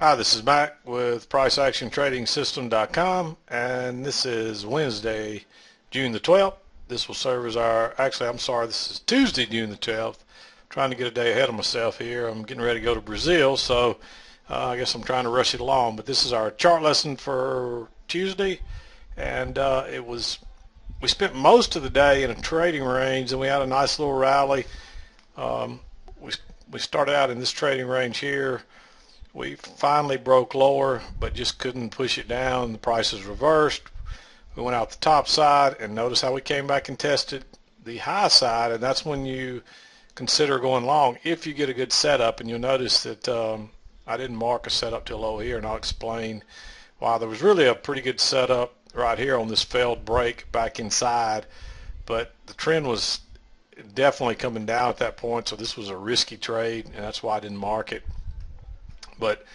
Hi, this is Mac with PriceActionTradingSystem.com, and this is Wednesday, June the 12th. This will serve as this is Tuesday, June the 12th. Trying to get a day ahead of myself here. I'm getting ready to go to Brazil, so I guess I'm trying to rush it along. But this is our chart lesson for Tuesday, and we spent most of the day in a trading range, and we had a nice little rally. Um, we we started out in this trading range here. We finally broke lower, but just couldn't push it down. The prices reversed. We went out the top side, and notice how we came back and tested the high side, and that's when you consider going long if you get a good setup. And you'll notice that I didn't mark a setup till low here, and I'll explain why. There was really a pretty good setup right here on this failed break back inside, but the trend was definitely coming down at that point, so this was a risky trade, and that's why I didn't mark it. But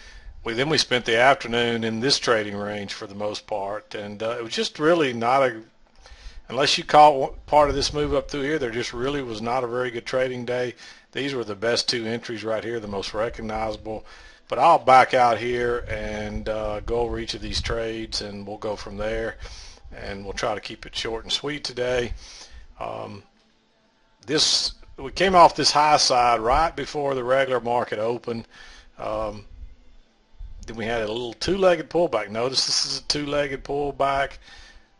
we spent the afternoon in this trading range for the most part, and it was just really not a, unless you caught part of this move up through here, there just really was not a very good trading day. These were the best two entries right here, the most recognizable. But I'll back out here and go over each of these trades, and we'll go from there. And we'll try to keep it short and sweet today. Um, we came off this high side right before the regular market opened. Um, Then we had a little two-legged pullback. Notice this is a two-legged pullback.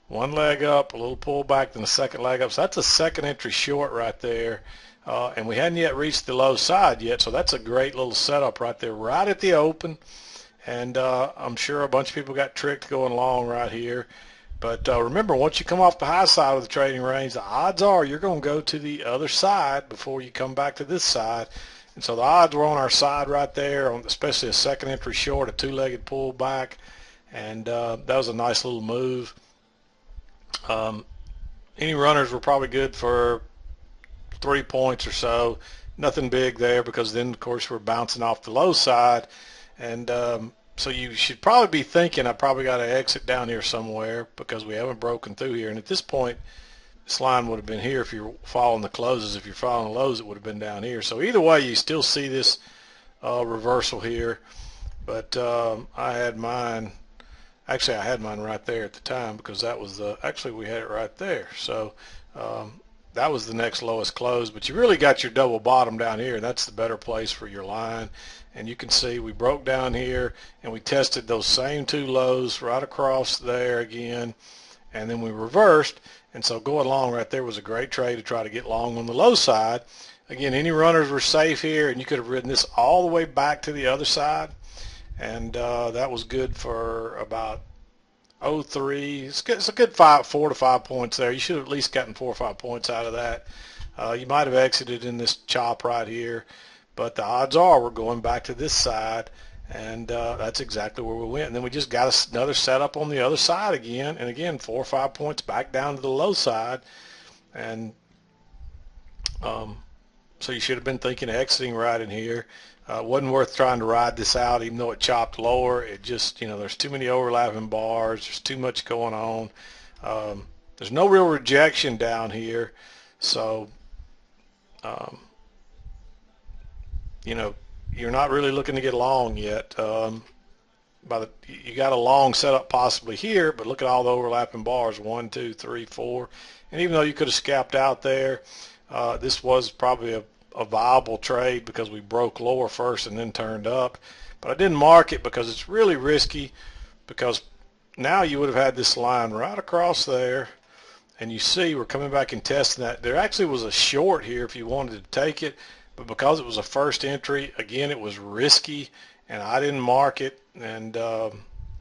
One leg up, a little pullback, then a second leg up. So that's a second entry short right there. And we hadn't yet reached the low side yet, so that's a great little setup right there, right at the open. And I'm sure a bunch of people got tricked going long right here. But remember, once you come off the high side of the trading range, the odds are you're going to go to the other side before you come back to this side. And so the odds were on our side right there, especially a second entry short, a two-legged pullback, and that was a nice little move. Any runners were probably good for 3 points or so. Nothing big there because then, of course, we're bouncing off the low side. And so you should probably be thinking, I probably got to exit down here somewhere because we haven't broken through here. And at this point, this line would have been here if you're following the closes. If you're following the lows, it would have been down here. So either way, you still see this reversal here. But I had mine, actually I had mine right there at the time because that was actually we had it right there. So that was the next lowest close. But you really got your double bottom down here. That's the better place for your line. And you can see we broke down here and we tested those same two lows right across there again. And then we reversed. And so going long right there was a great trade to try to get long on the low side. Again, any runners were safe here, and you could have ridden this all the way back to the other side. And that was good for about 0.3. It's a good 4 to 5 points there. You should have at least gotten 4 or 5 points out of that. You might have exited in this chop right here, but the odds are we're going back to this side. And that's exactly where we went. And then we just got another setup on the other side again. And again, 4 or 5 points back down to the low side. And so you should have been thinking of exiting right in here. Wasn't worth trying to ride this out, even though it chopped lower. It just, there's too many overlapping bars. There's too much going on. There's no real rejection down here. So, um, you're not really looking to get long yet. You got a long setup possibly here, but look at all the overlapping bars, 1, 2, 3, 4. And even though you could have scalped out there, this was probably a viable trade because we broke lower first and then turned up. But I didn't mark it because it's really risky, because now you would have had this line right across there, and you see we're coming back and testing that. There actually was a short here if you wanted to take it, but because it was a first entry, again, it was risky, and I didn't mark it. And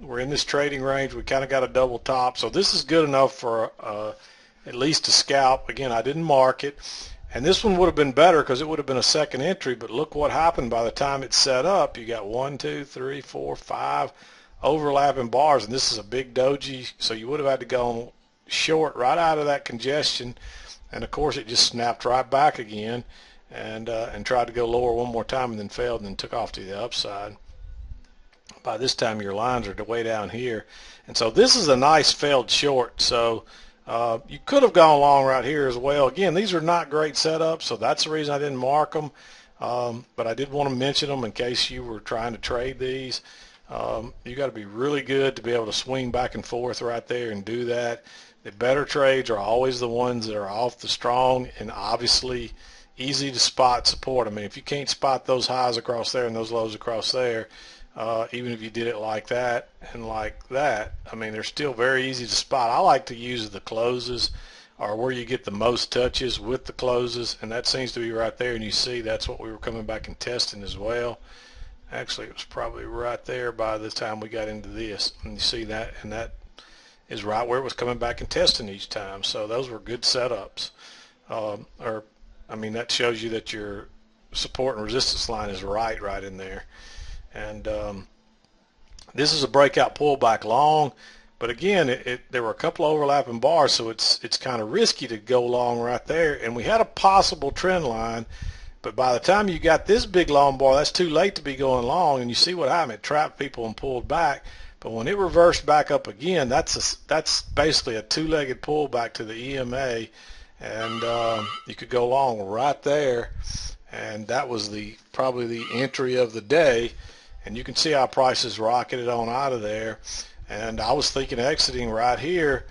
we're in this trading range. We kind of got a double top, so this is good enough for at least a scalp. Again, I didn't mark it, and this one would have been better because it would have been a second entry. But look what happened by the time it's set up. You got 1, 2, 3, 4, 5 overlapping bars, and this is a big doji, so you would have had to go short right out of that congestion. And of course, it just snapped right back again, and tried to go lower one more time, and then failed, and then took off to the upside. By this time, your lines are way down here, and so this is a nice failed short. So you could have gone long right here as well. Again, these are not great setups, so that's the reason I didn't mark them. But I did want to mention them in case you were trying to trade these. You got to be really good to be able to swing back and forth right there and do that. The better trades are always the ones that are off the strong and obviously easy to spot support. I mean, if you can't spot those highs across there and those lows across there, even if you did it like that and like that, I mean, they're still very easy to spot. I like to use the closes or where you get the most touches with the closes, and that seems to be right there, and you see that's what we were coming back and testing as well. Actually, it was probably right there by the time we got into this, and you see that, and that is right where it was coming back and testing each time. So those were good setups. I mean, that shows you that your support and resistance line is right in there. And this is a breakout pullback long, but again, there were a couple of overlapping bars, so it's kind of risky to go long right there. And we had a possible trend line, but by the time you got this big long bar, that's too late to be going long. And you see what happened? It trapped people and pulled back. But when it reversed back up again, that's basically a two-legged pullback to the EMA, and you could go long right there. And that was probably the entry of the day. And you can see how prices rocketed on out of there. And I was thinking exiting right here.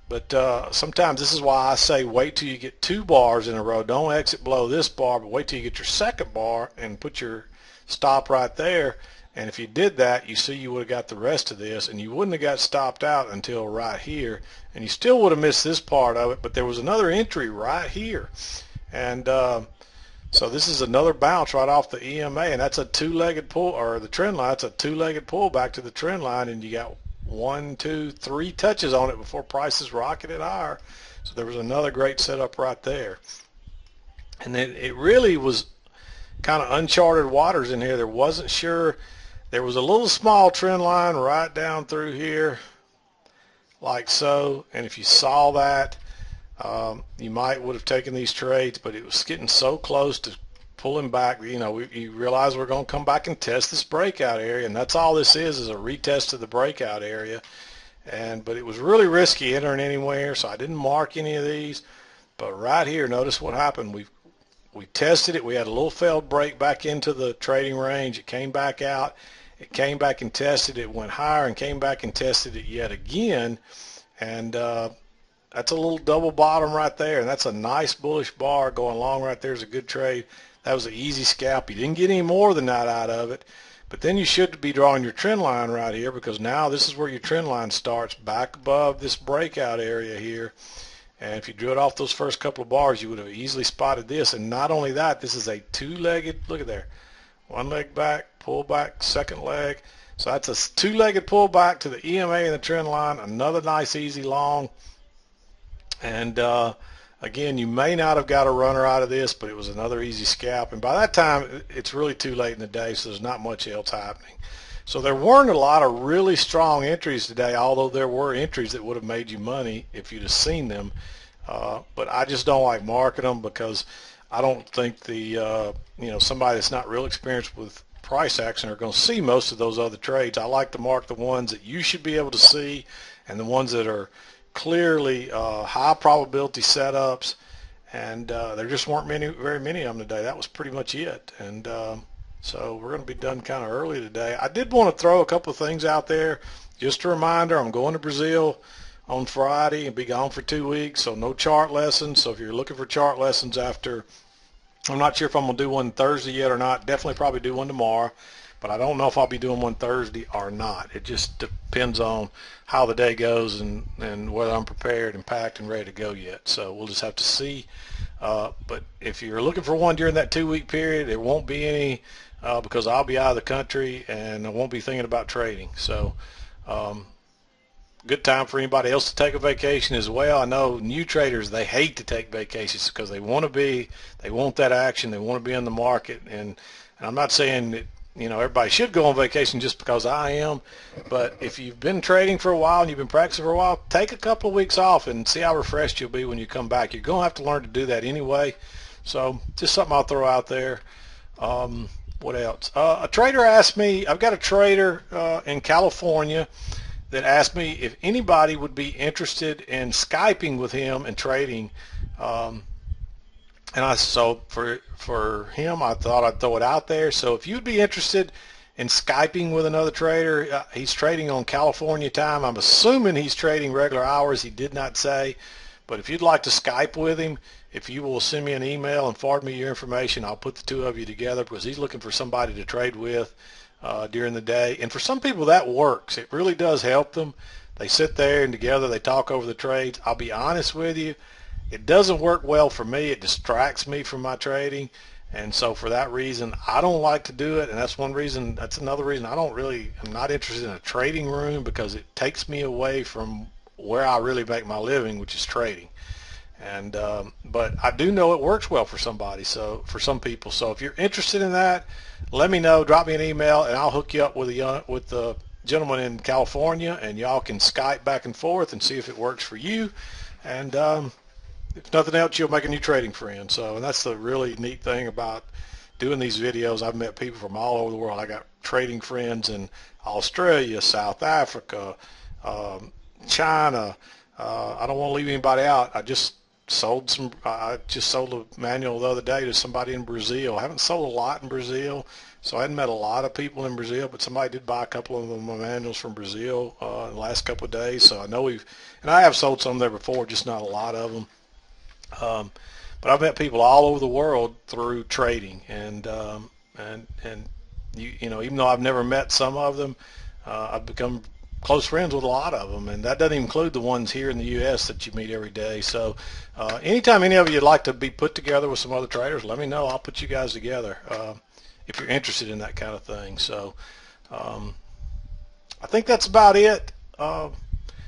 But sometimes this is why I say wait till you get two bars in a row. Don't exit below this bar, but wait till you get your second bar and put your stop right there. And if you did that, you see you would have got the rest of this, and you wouldn't have got stopped out until right here. And you still would have missed this part of it, but there was another entry right here. And so this is another bounce right off the EMA, and that's a two-legged pull, or the trend line. It's a two-legged pull back to the trend line, and you got 1, 2, 3 touches on it before prices rocketed higher. So there was another great setup right there. And then it really was kind of uncharted waters in here. There wasn't sure. There was a little small trend line right down through here like so, and if you saw that, you might would have taken these trades, but it was getting so close to pulling back. You know, you realize we're going to come back and test this breakout area, and that's all this is a retest of the breakout area. But it was really risky entering anywhere, so I didn't mark any of these. But right here, notice what happened. We tested it. We had a little failed break back into the trading range. It came back out. It came back and tested it, went higher and came back and tested it yet again. And that's a little double bottom right there, and that's a nice bullish bar going long right there. Is a good trade. That was an easy scalp. You didn't get any more than that out of it, but then you should be drawing your trend line right here, because now this is where your trend line starts back above this breakout area here. And if you drew it off those first couple of bars, you would have easily spotted this. And not only that, this is a two-legged, look at there, one leg back, pull back, second leg. So that's a two-legged pull back to the EMA and the trend line, another nice easy long. And again, you may not have got a runner out of this, but it was another easy scalp. And by that time, it's really too late in the day, so there's not much else happening. So there weren't a lot of really strong entries today, although there were entries that would have made you money if you'd have seen them. But I just don't like marking them, because I don't think somebody that's not real experienced with price action are going to see most of those other trades. I like to mark the ones that you should be able to see, and the ones that are clearly high probability setups, and there just weren't very many of them today. That was pretty much it. And so we're going to be done kind of early today. I did want to throw a couple of things out there. Just a reminder, I'm going to Brazil on Friday and be gone for 2 weeks, so no chart lessons. So if you're looking for chart lessons after, I'm not sure if I'm going to do one Thursday yet or not. Definitely probably do one tomorrow, but I don't know if I'll be doing one Thursday or not. It just depends on how the day goes and whether I'm prepared and packed and ready to go yet. So we'll just have to see. But if you're looking for one during that 2 week period, there won't be any, because I'll be out of the country and I won't be thinking about trading. So good time for anybody else to take a vacation as well. I know new traders, they hate to take vacations because they want that action, they want to be in the market. And I'm not saying that everybody should go on vacation just because I am, but if you've been trading for a while and you've been practicing for a while, take a couple of weeks off and see how refreshed you'll be when you come back. You're going to have to learn to do that anyway. So just something I'll throw out there. What else? A trader asked me, I've got a trader in California that asked me if anybody would be interested in Skyping with him and trading. So for him, I thought I'd throw it out there. So if you'd be interested in Skyping with another trader. He's trading on California time. I'm assuming he's trading regular hours. He did not say. But if you'd like to Skype with him, if you will send me an email and forward me your information, I'll put the two of you together, because he's looking for somebody to trade with during the day. And for some people that works. It really does help them. They sit there and together they talk over the trades. I'll be honest with you, it doesn't work well for me. It distracts me from my trading. And so for that reason, I don't like to do it. And that's another reason I'm not interested in a trading room, because it takes me away from where I really make my living, which is trading. And but I do know it works well for somebody, so for some people. So if you're interested in that, let me know. Drop me an email, and I'll hook you up with the gentleman in California, and y'all can Skype back and forth and see if it works for you. And if nothing else, you'll make a new trading friend. So, and that's the really neat thing about doing these videos. I've met people from all over the world. I got trading friends in Australia, South Africa, China. I don't want to leave anybody out. I just sold a manual the other day to somebody in Brazil. I haven't sold a lot in Brazil, so I hadn't met a lot of people in Brazil, but somebody did buy a couple of my manuals from Brazil in the last couple of days. So I know and I have sold some there before, just not a lot of them. But I've met people all over the world through trading, and you know, even though I've never met some of them, I've become close friends with a lot of them, and that doesn't include the ones here in the U.S. that you meet every day. So anytime any of you would like to be put together with some other traders, let me know. I'll put you guys together if you're interested in that kind of thing. So I think that's about it.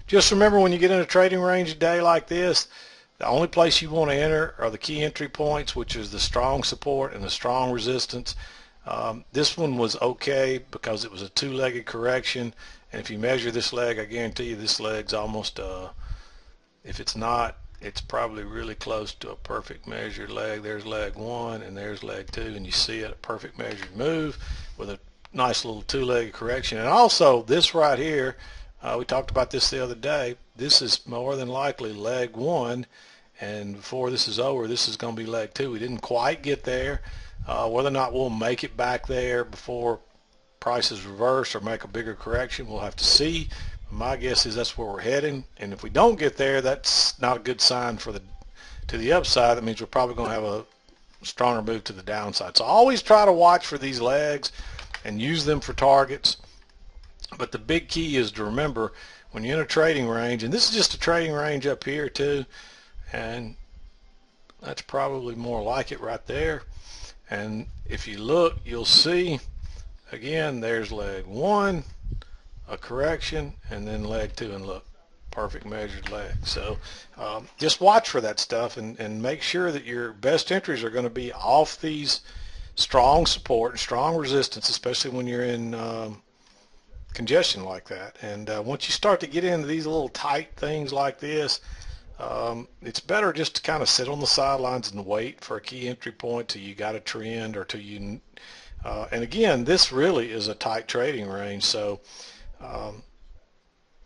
Just remember, when you get in a trading range a day like this, the only place you want to enter are the key entry points, which is the strong support and the strong resistance. This one was okay because it was a two-legged correction, and if you measure this leg, I guarantee you this leg's almost, if it's not, it's probably really close to a perfect measured leg. There's leg one and there's leg two, and you see it, a perfect measured move with a nice little two-legged correction. And also this right here, we talked about this the other day, this is more than likely leg one, and before this is over, this is going to be leg two. We didn't quite get there. Whether or not we'll make it back there before prices reverse or make a bigger correction, we'll have to see. My guess is that's where we're heading, and if we don't get there, that's not a good sign to the upside. That means we're probably going to have a stronger move to the downside. So always try to watch for these legs and use them for targets. But the big key is to remember, when you're in a trading range, and this is just a trading range up here too, and that's probably more like it right there. And if you look, you'll see, again, there's leg one, a correction, and then leg two, and look, perfect measured leg. So just watch for that stuff, and make sure that your best entries are going to be off these strong support and strong resistance, especially when you're in congestion like that. And once you start to get into these little tight things like this, it's better just to kind of sit on the sidelines and wait for a key entry point till you got a trend, or till you and again, this really is a tight trading range. So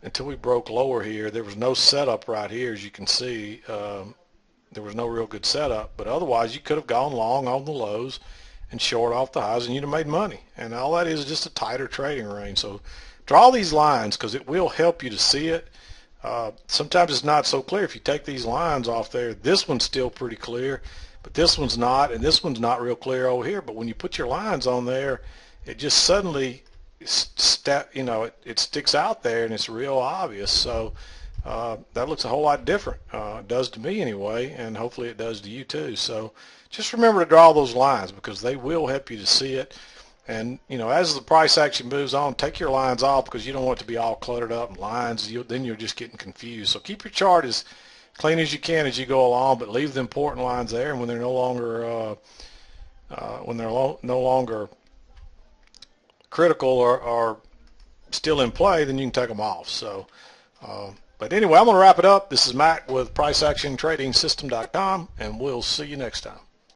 until we broke lower here, there was no setup right here. As you can see, there was no real good setup, but otherwise you could have gone long on the lows and short off the highs, and you'd have made money. And all that is just a tighter trading range. So draw these lines, because it will help you to see it. Sometimes it's not so clear. If you take these lines off there, this one's still pretty clear, but this one's not, and this one's not real clear over here. But when you put your lines on there, it just suddenly, it sticks out there, and it's real obvious. So that looks a whole lot different. It does to me anyway, and hopefully it does to you too. So just remember to draw those lines, because they will help you to see it. And as the price action moves on, take your lines off, because you don't want it to be all cluttered up in lines. Then you're just getting confused. So keep your chart as clean as you can as you go along, but leave the important lines there. And when they're no longer critical or still in play, then you can take them off. So but anyway, I'm going to wrap it up. This is Mac with PriceActionTradingSystem.com, and we'll see you next time.